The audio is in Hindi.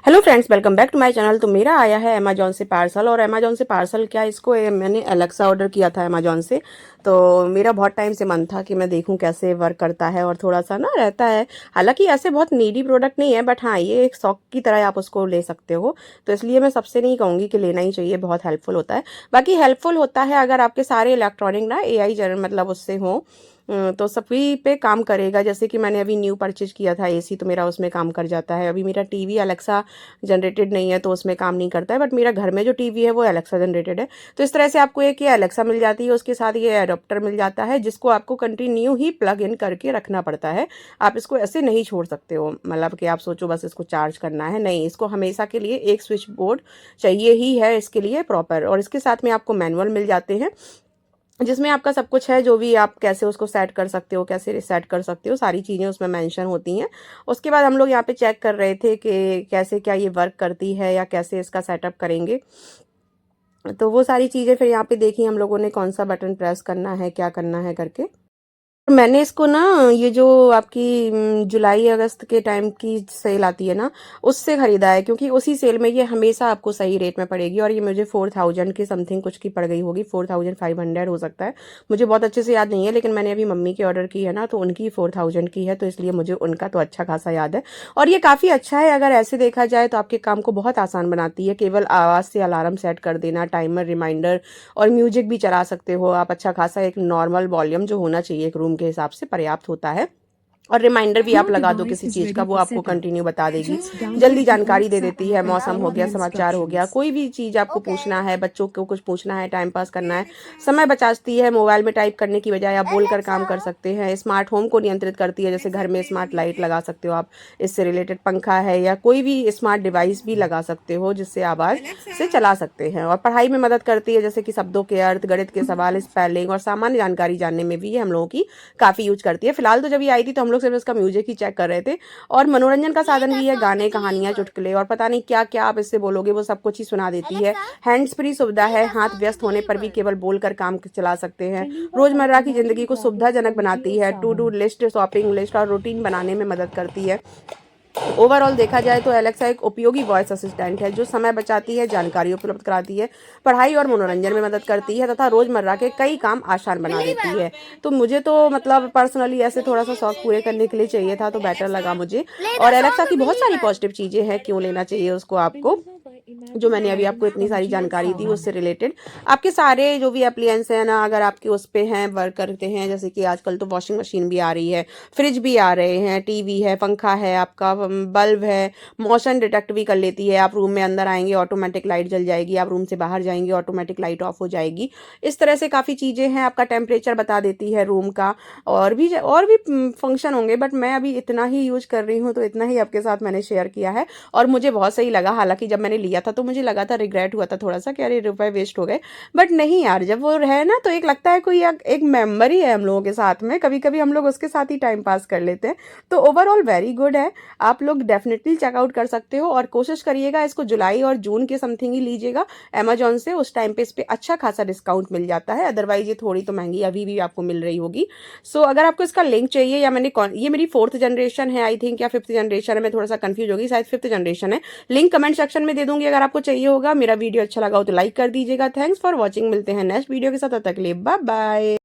Hello friends, welcome back to my channel. तो मेरा आया है अमेजोन से पार्सल। और अमेजोन से पार्सल क्या, इसको मैंने एलेक्सा ऑर्डर किया था अमेजोन से। तो मेरा बहुत टाइम से मन था कि मैं देखूं कैसे वर्क करता है और थोड़ा सा ना रहता है। हालांकि ऐसे बहुत नीडी प्रोडक्ट नहीं है, बट हाँ, ये एक शौक की तरह आप उसको ले सकते हो। तो इसलिए मैं सबसे नहीं कहूँगी कि लेना ही चाहिए, बहुत हेल्पफुल होता है। बाकी हेल्पफुल होता है अगर आपके सारे इलेक्ट्रॉनिक ना एआई मतलब उससे हो, तो सभी पे काम करेगा। जैसे कि मैंने अभी न्यू परचेज किया था एसी, तो मेरा उसमें काम कर जाता है। अभी मेरा टीवी अलेक्सा जनरेटेड नहीं है तो उसमें काम नहीं करता है, बट मेरा घर में जो टीवी है वो अलेक्सा जनरेटेड है। तो इस तरह से आपको एक ये अलेक्सा मिल जाती है, उसके साथ ये एडाप्टर मिल जाता है जिसको आपको कंटिन्यू ही प्लग इन करके रखना पड़ता है। आप इसको ऐसे नहीं छोड़ सकते हो, मतलब कि आप सोचो बस इसको चार्ज करना है, नहीं, इसको हमेशा के लिए एक स्विच बोर्ड चाहिए ही है इसके लिए प्रॉपर। और इसके साथ में आपको मैनुअल मिल जाते हैं जिसमें आपका सब कुछ है, जो भी आप कैसे उसको सेट कर सकते हो, कैसे रिसेट कर सकते हो, सारी चीज़ें उसमें मेंशन होती हैं। उसके बाद हम लोग यहाँ पे चेक कर रहे थे कि कैसे क्या ये वर्क करती है या कैसे इसका सेटअप करेंगे। तो वो सारी चीज़ें फिर यहाँ पे देखी हम लोगों ने, कौन सा बटन प्रेस करना है, क्या करना है करके। मैंने इसको ना, ये जो आपकी जुलाई अगस्त के टाइम की सेल आती है ना, उससे खरीदा है, क्योंकि उसी सेल में ये हमेशा आपको सही रेट में पड़ेगी। और ये मुझे 4000 के समथिंग कुछ की पड़ गई होगी, 4500 हो सकता है। मुझे बहुत अच्छे से याद नहीं है, लेकिन मैंने अभी मम्मी की ऑर्डर की है ना, तो उनकी 4000 की है, तो इसलिए मुझे उनका तो अच्छा खासा याद है। और ये काफ़ी अच्छा है, अगर ऐसे देखा जाए तो आपके काम को बहुत आसान बनाती है। केवल आवाज़ से अलार्म सेट कर देना, टाइमर, रिमाइंडर और म्यूजिक भी चला सकते हो आप। अच्छा खासा एक नॉर्मल वॉल्यूम जो होना चाहिए एक रूम के हिसाब से पर्याप्त होता है। और रिमाइंडर भी आप Your लगा दो device किसी is चीज़ का, ready वो for आपको setup. कंटिन्यू बता देगी। Just download जल्दी the जानकारी दे Alexa देती है, app and मौसम हो follow गया, the समाचार हो गया, instructions. कोई भी चीज़ आपको पूछना है, बच्चों को कुछ पूछना है, टाइम पास करना है, समय बचाती है। मोबाइल में टाइप करने की बजाय आप बोलकर काम कर सकते हैं। स्मार्ट होम को नियंत्रित करती है, जैसे घर में स्मार्ट लाइट लगा सकते हो आप, इससे रिलेटेड पंखा है, या कोई भी स्मार्ट डिवाइस भी लगा सकते हो जिससे आवाज़ से चला सकते हैं। और पढ़ाई में मदद करती है, जैसे कि शब्दों के अर्थ, गणित के सवाल, स्पेलिंग और सामान्य जानकारी जानने में भी ये हम लोगों की काफ़ी यूज करती है। फिलहाल तो जब ये आई थी तो हम लोग सिर्फ इसका म्यूजिक ही चेक कर रहे थे। और मनोरंजन का साधन भी है, गाने, कहानियां, चुटकुले और पता नहीं क्या क्या आप इससे बोलोगे वो सब कुछ ही सुना देती है। हैंड्स फ्री सुविधा है, हाथ व्यस्त होने पर भी केवल बोलकर काम चला सकते हैं। Deliver रोजमर्रा की जिंदगी complimentary को graphics सुविधाजनक from बनाती है, to do JioSaavn. List, shopping list और रूटीन बनाने में मदद करती है। ओवरऑल देखा जाए तो एलेक्सा एक उपयोगी वॉइस असिस्टेंट है जो समय बचाती है, जानकारी उपलब्ध कराती है, पढ़ाई और मनोरंजन में मदद करती है तथा रोजमर्रा के कई काम आसान बना देती है। तो मुझे तो मतलब पर्सनली ऐसे थोड़ा सा शौक पूरे करने के लिए चाहिए था, तो बेटर लगा मुझे। और एलेक्सा की बहुत सारी पॉजिटिव चीजें हैं, क्यों लेना चाहिए उसको आपको, Deliver by जो Imagine मैंने अभी आपको Gardens इतनी from सारी जानकारी दी उससे JioSaavn. रिलेटेड। आपके सारे जो भी अप्लायंस हैं ना, अगर आपके उस पे हैं, वर्क करते हैं, जैसे कि आजकल तो वॉशिंग मशीन भी आ रही है, फ्रिज भी आ रहे हैं, टीवी है, पंखा है, आपका बल्ब है, मोशन डिटेक्ट भी कर लेती है। आप रूम में अंदर आएंगे ऑटोमेटिक लाइट जल जाएगी, आप रूम से बाहर जाएंगे ऑटोमेटिक लाइट ऑफ हो जाएगी। इस तरह से काफ़ी चीज़ें हैं, आपका टेम्परेचर बता देती है रूम का। और भी फंक्शन होंगे, बट मैं अभी इतना ही यूज कर रही हूँ, तो इतना ही आपके साथ मैंने शेयर किया है। और मुझे बहुत सही लगा। हालांकि जब मैंने लिया था तो मुझे लगा था, रिग्रेट हुआ था थोड़ा सा कि अरे रुपए वेस्ट हो गए, बट नहीं यार, जब वो है ना तो एक लगता है कोई एक मेमोरी है हम लोगों के साथ में, कभी कभी हम लोग उसके साथ ही टाइम पास कर लेते हैं। तो ओवरऑल वेरी गुड है, आप लोग डेफिनेटली चेकआउट कर सकते हो। और कोशिश करिएगा इसको जुलाई और जून के समथिंग ही लीजिएगा अमेजोन से, उस टाइम पे इस पे अच्छा खासा डिस्काउंट मिल जाता है। अदरवाइज ये थोड़ी तो महंगी अभी भी आपको मिल रही होगी। सो अगर आपको इसका लिंक चाहिए, या ये मेरी 4th जनरेशन है आई थिंक, या 5th जनरेशन है, मैं थोड़ा सा कंफ्यूज होगी, शायद 5th जनरेशन है। लिंक कमेंट सेक्शन में दे दूंगी अगर आपको चाहिए होगा। मेरा वीडियो अच्छा लगा हो तो लाइक कर दीजिएगा। थैंक्स फॉर वॉचिंग, मिलते हैं नेक्स्ट वीडियो के साथ, तब तक के लिए बाय बाय।